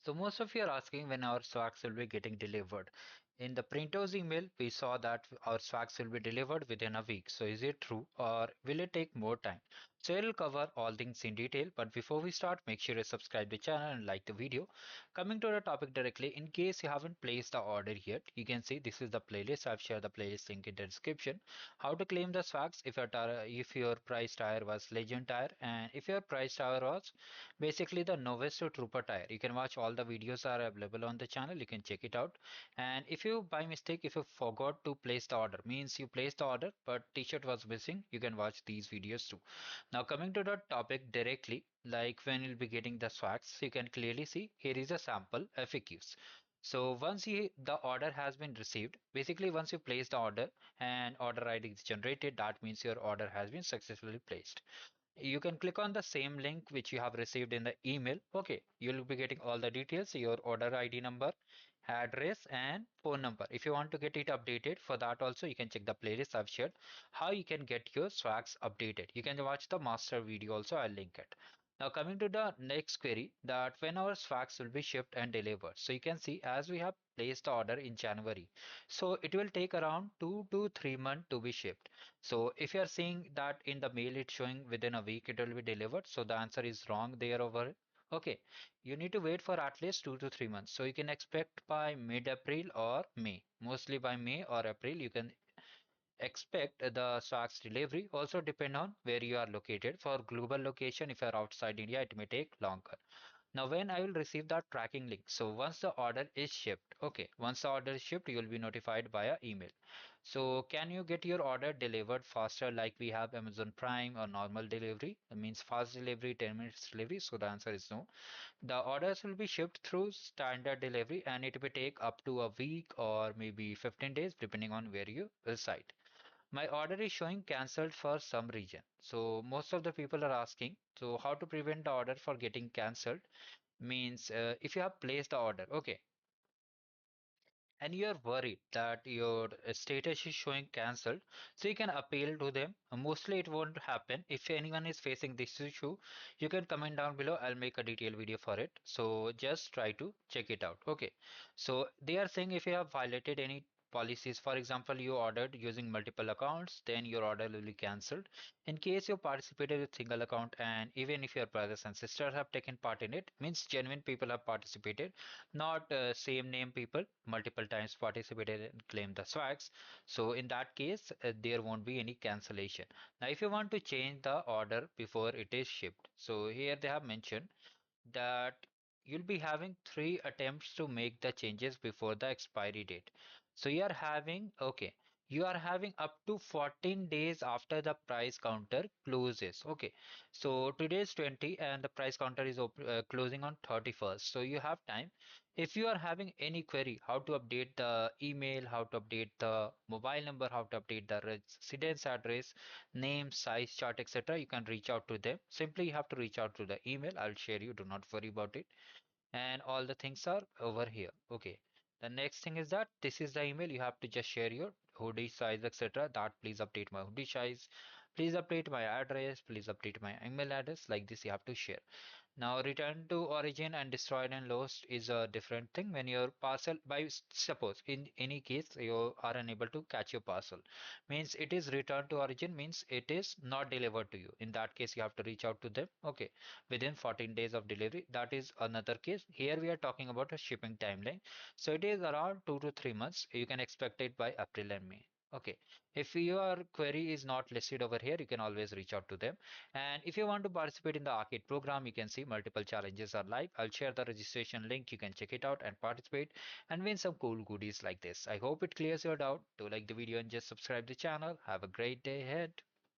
So most of you are asking when our swags will be getting delivered. In the printers email, we saw that our swags will be delivered within a week. So is it true or will it take more time? So I'll cover all things in detail. But before we start, make sure you subscribe the channel and like the video. Coming to the topic directly, in case you haven't placed the order yet, you can see this is the playlist. I've shared the playlist link in the description. How to claim the swags if your price tire was legend tire and if your price tire was basically the novice to trooper tire. You can watch all the videos are available on the channel. You can check it out. And if you by mistake if you forgot to place the order, means you placed the order but t-shirt was missing, you can watch these videos too. Now coming to the topic directly, like when you'll be getting the swags, you can clearly see here is a sample FAQs. So the order has been received, basically once you place the order and order ID is generated, that means your order has been successfully placed. You can click on the same link which you have received in the email. Okay, you'll be getting all the details, your order ID number, address, and phone number. If you want to get it updated, for that also you can check the playlist I've shared. How you can get your swags updated. You can watch the master video also, I'll link it. Now coming to the next query that when our swags will be shipped and delivered. So you can see as we have placed the order in January. So it will take around 2 to 3 months to be shipped. So if you are seeing that in the mail it's showing within a week it will be delivered, so the answer is wrong there over. Okay, you need to wait for at least 2 to 3 months. So you can expect by mid-April or May. Mostly by May or April you can expect the socks delivery. Also depend on where you are located. For global location, if you are outside India, it may take longer. Now, when I will receive that tracking link, so once the order is shipped, okay, once the order is shipped, you will be notified via email. So, can you get your order delivered faster like we have Amazon Prime or normal delivery? That means fast delivery, 10 minutes delivery. So, the answer is no. The orders will be shipped through standard delivery and it will take up to a week or maybe 15 days depending on where you reside. My order is showing cancelled for some reason. So most of the people are asking, so how to prevent the order for getting cancelled? Means if you have placed the order, okay, and you are worried that your status is showing cancelled, so you can appeal to them. Mostly it won't happen. If anyone is facing this issue, you can comment down below. I'll make a detailed video for it. So just try to check it out. Okay. So they are saying if you have violated any policies, for example, you ordered using multiple accounts, then your order will be cancelled. In case you participated with single account and even if your brothers and sisters have taken part in it, means genuine people have participated, not same name people multiple times participated and claimed the swags. So in that case, there won't be any cancellation. Now, if you want to change the order before it is shipped, so here they have mentioned that you'll be having 3 attempts to make the changes before the expiry date. So you are having up to 14 days after the price counter closes. Okay, so today is 20 and the price counter is closing on 31st. So you have time. If you are having any query, how to update the email, how to update the mobile number, how to update the residence address, name, size chart, etc., you can reach out to them. Simply you have to reach out to the email. I'll share you. Do not worry about it. And all the things are over here. Okay. The next thing is that this is the email. You have to just share your hoodie size, etc. That please update my hoodie size. Please update my address. Please update my email address. Like this, you have to share. Now, return to origin and destroyed and lost is a different thing. When your parcel, suppose in any case you are unable to catch your parcel, means it is returned to origin, means it is not delivered to you. In that case, you have to reach out to them. Okay, within 14 days of delivery. That is another case. Here we are talking about a shipping timeline. So it is around 2 to 3 months. You can expect it by April and May. Okay. If your query is not listed over here, you can always reach out to them. And if you want to participate in the arcade program, you can see multiple challenges are live. I'll share the registration link. You can check it out and participate and win some cool goodies like this. I hope it clears your doubt. Do like the video and just subscribe the channel. Have a great day ahead.